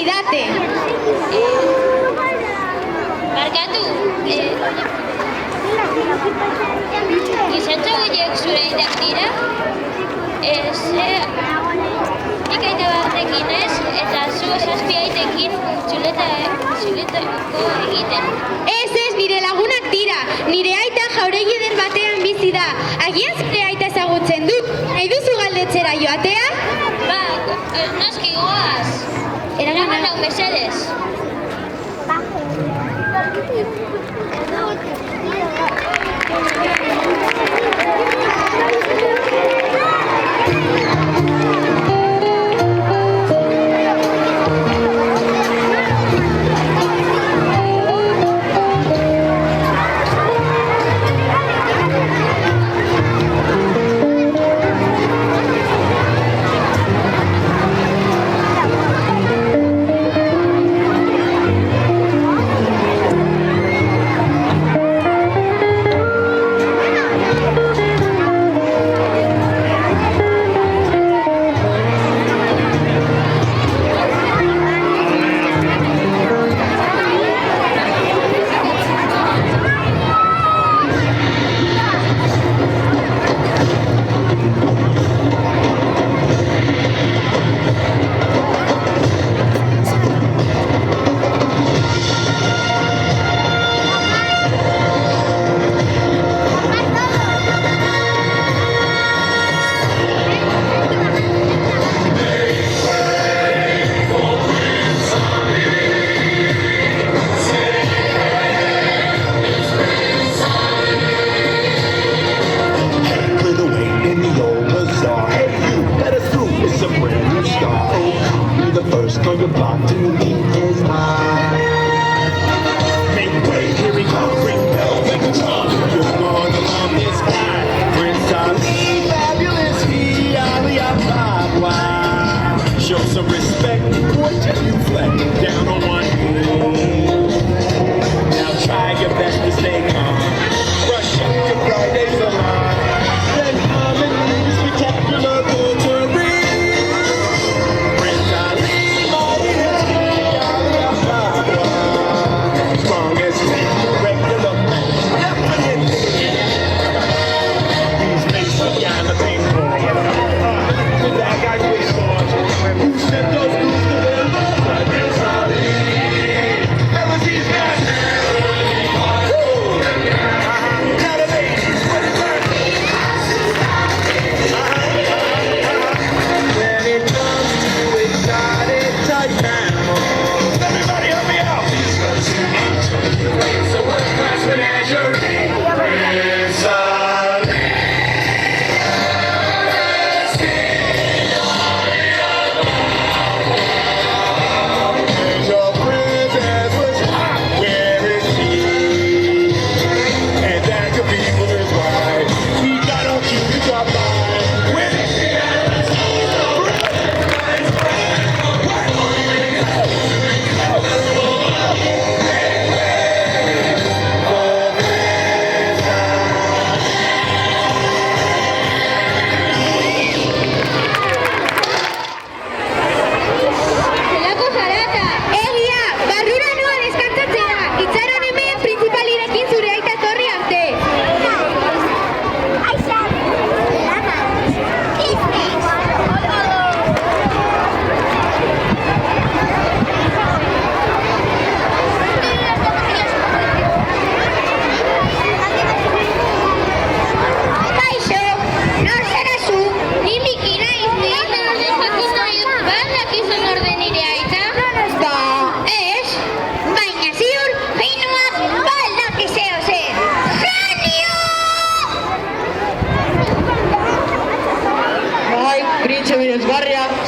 didate. Barkatu, gizatxo horiek zure aitak dira? Nik aita batekin ez, eta zu zazpi aitekin txuletako egiten. Ez, nire lagunak dira. Nire aita jauregi eder batean bizi da. Agian zure aita ezagutzen dut. Nahi duzu galdetzera joatea? Ba, noski goaz. Eraman hau mesedez.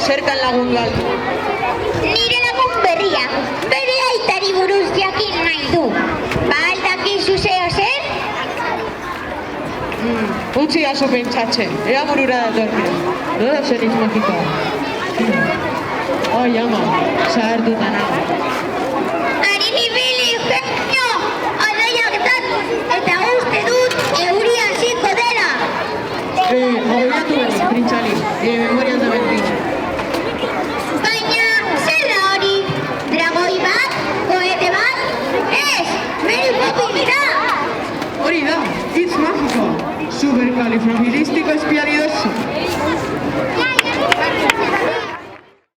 zertan lagun galdu. Nire lagun berria, bere aitari buruz jakin nahi du. Ba aldakizu zeo zer? Utzi aso pentsatzen, ea burura datorren. Nola zer izmakikoa. Oi, ama, zahartuta nago. Ari nibili, genio! Alaiak eta uste dut euria hasiko dela. Agoiatu bera, printzali, memorian da berri. Baina, zer da hori? Hori da, hitz magikoa. Supercalifragilístico espialidoso. Ja,